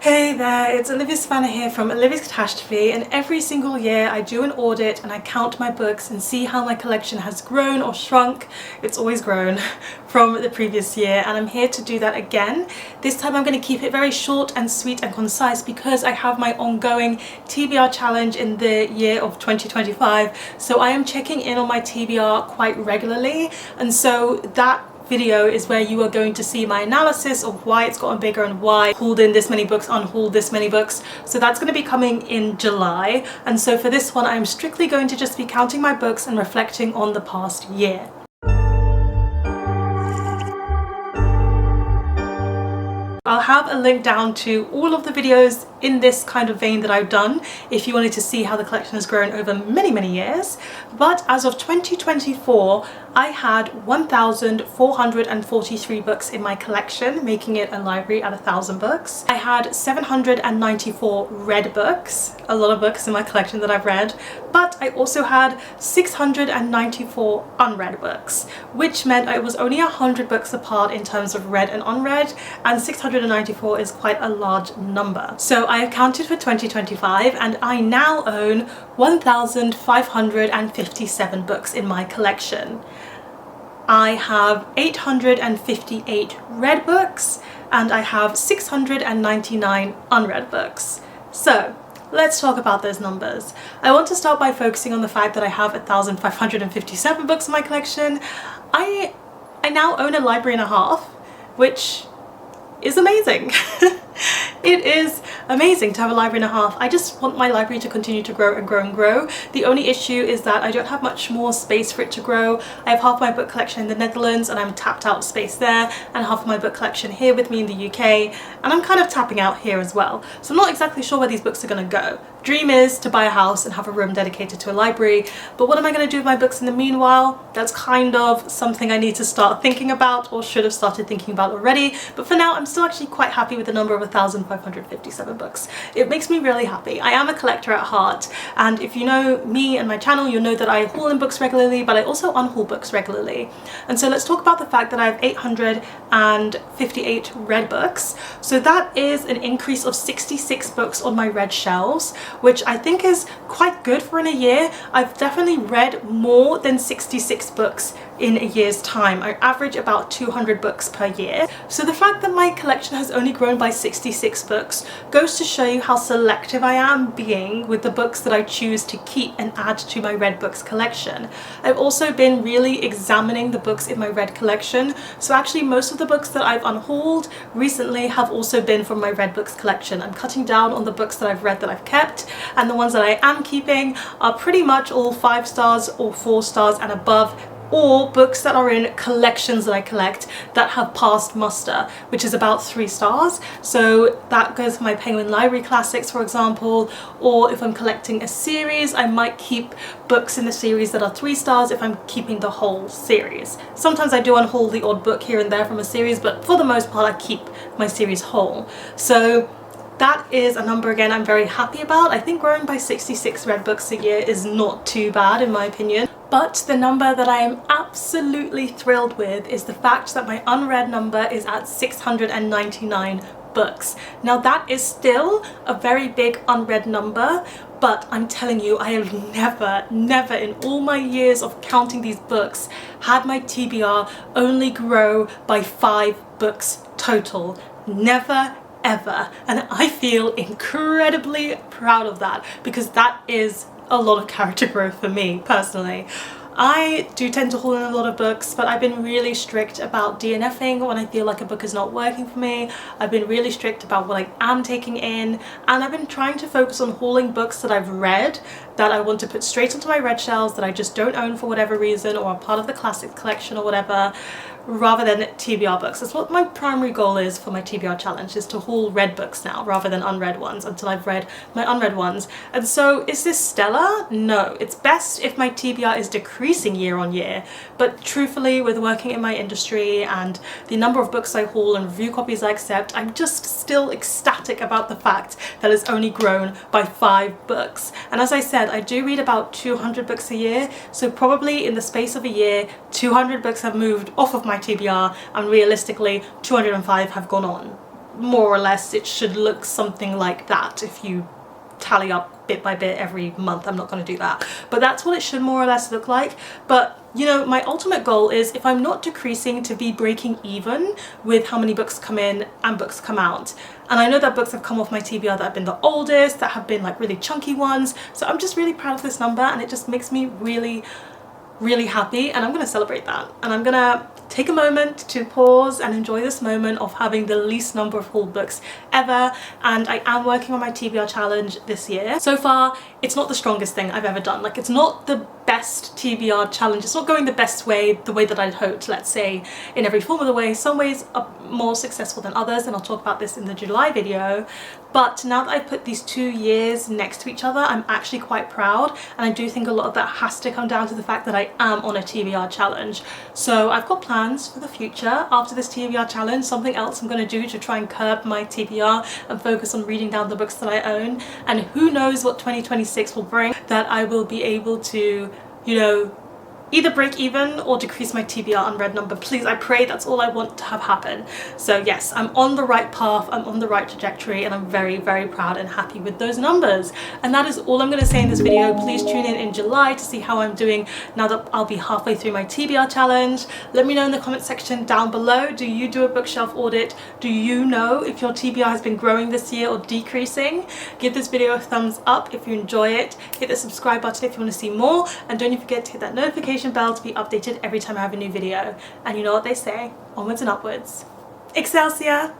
Hey there, it's Olivia-Savannah here from Olivia's Catastrophe, and every single year I do an audit and I count my books and see how my collection has grown or shrunk. It's always grown from the previous year, and I'm here to do that again. This time I'm going to keep it very short and sweet and concise because I have my ongoing TBR challenge in the year of 2025, so I am checking in on my TBR quite regularly, and so that video is where you are going to see my analysis of why it's gotten bigger and why I hauled in this many books, unhauled this many books. So that's going to be coming in July, and so for this one I'm strictly going to just be counting my books and reflecting on the past year. I'll have a link down to all of the videos in this kind of vein that I've done if you wanted to see how the collection has grown over many years. But as of 2024 I had 1,443 books in my collection, making it a library at 1,000 books. I had 794 read books, a lot of books in my collection that I've read, but I also had 694 unread books, which meant I was only 100 books apart in terms of read and unread, and 694 is quite a large number. So I have counted for 2025 and I now own 1,557 books in my collection. I have 858 read books and I have 699 unread books. So let's talk about those numbers. I want to start by focusing on the fact that I have 1,557 books in my collection. I now own a library and a half, which is amazing. It is amazing to have a library and a half. I just want my library to continue to grow and grow and grow. The only issue is that I don't have much more space for it to grow. I have half my book collection in the Netherlands and I'm tapped out of space there, and half of my book collection here with me in the UK, and I'm kind of tapping out here as well. So I'm not exactly sure where these books are going to go. Dream is to buy a house and have a room dedicated to a library, but what am I going to do with my books in the meanwhile? That's kind of something I need to start thinking about, or should have started thinking about already. But for now I'm still actually quite happy with the number of 1,557 books. It makes me really happy. I am a collector at heart, and if you know me and my channel you'll know that I haul in books regularly, but I also unhaul books regularly. And so let's talk about the fact that I have 858 read books. So that is an increase of 66 books on my read shelves, which I think is quite good for in a year. I've definitely read more than 66 books in a year's time. I average about 200 books per year. So the fact that my collection has only grown by 66 books goes to show you how selective I am being with the books that I choose to keep and add to my read books collection. I've also been really examining the books in my read collection, so actually most of the books that I've unhauled recently have also been from my read books collection. I'm cutting down on the books that I've read that I've kept, and the ones that I am keeping are pretty much all 5 stars or 4 stars and above, or books that are in collections that I collect that have passed muster, which is about 3 stars. So that goes for my Penguin Library Classics, for example, or if I'm collecting a series I might keep books in the series that are 3 stars if I'm keeping the whole series. Sometimes I do unhaul the odd book here and there from a series, but for the most part I keep my series whole. So that is a number again I'm very happy about. I think growing by 66 read books a year is not too bad in my opinion. But the number that I am absolutely thrilled with is the fact that my unread number is at 699 books. Now that is still a very big unread number, but I'm telling you, I have never in all my years of counting these books had my TBR only grow by 5 books total. Never ever. And I feel incredibly proud of that, because that is a lot of character growth for me personally. I do tend to haul in a lot of books, but I've been really strict about DNFing when I feel like a book is not working for me. I've been really strict about what I am taking in, and I've been trying to focus on hauling books that I've read that I want to put straight onto my read shelves that I just don't own for whatever reason, or are part of the classics collection or whatever, rather than TBR books. That's what my primary goal is for my TBR challenge, is to haul read books now rather than unread ones until I've read my unread ones. And so is this stellar? No. It's best if my TBR is decreasing year on year, but truthfully with working in my industry and the number of books I haul and review copies I accept, I'm just still ecstatic about the fact that it's only grown by 5 books. And as I said, I do read about 200 books a year, so probably in the space of a year 200 books have moved off of my TBR, and realistically 205 have gone on. more or less it should look something like that if you tally up bit by bit every month. I'm not going to do that, but that's what it should more or less look like. But you know, my ultimate goal is, if I'm not decreasing, to be breaking even with how many books come in and books come out. And I know that books have come off my TBR that have been the oldest, that have been like really chunky ones, so I'm just really proud of this number, and it just makes me really happy, and I'm gonna celebrate that. And I'm gonna take a moment to pause and enjoy this moment of having the least number of haul books ever. And I am working on my TBR challenge this year. So far, it's not the strongest thing I've ever done. Like, it's not the best TBR challenge. It's not going the best way, the way that I'd hoped, let's say, in every form of the way. Some ways are more successful than others, and I'll talk about this in the July video. But now that I've put these 2 years next to each other, I'm actually quite proud, and I do think a lot of that has to come down to the fact that I am on a TBR challenge. So I've got plans for the future after this TBR challenge, something else I'm going to do to try and curb my TBR and focus on reading down the books that I own. And who knows what 2026 will bring, that I will be able to, you know, either break even or decrease my TBR unread number. Please, I pray that's all I want to have happen. So yes, I'm on the right path, I'm on the right trajectory, and I'm very proud and happy with those numbers. And that is all I'm going to say in this video. Please tune in July to see how I'm doing now that I'll be halfway through my TBR challenge. Let me know in the comment section down below, do you do a bookshelf audit? Do you know if your TBR has been growing this year or decreasing? Give this video a thumbs up if you enjoy it. Hit the subscribe button if you want to see more, and don't forget to hit that notification bell to be updated every time I have a new video. And you know what they say, onwards and upwards. Excelsior!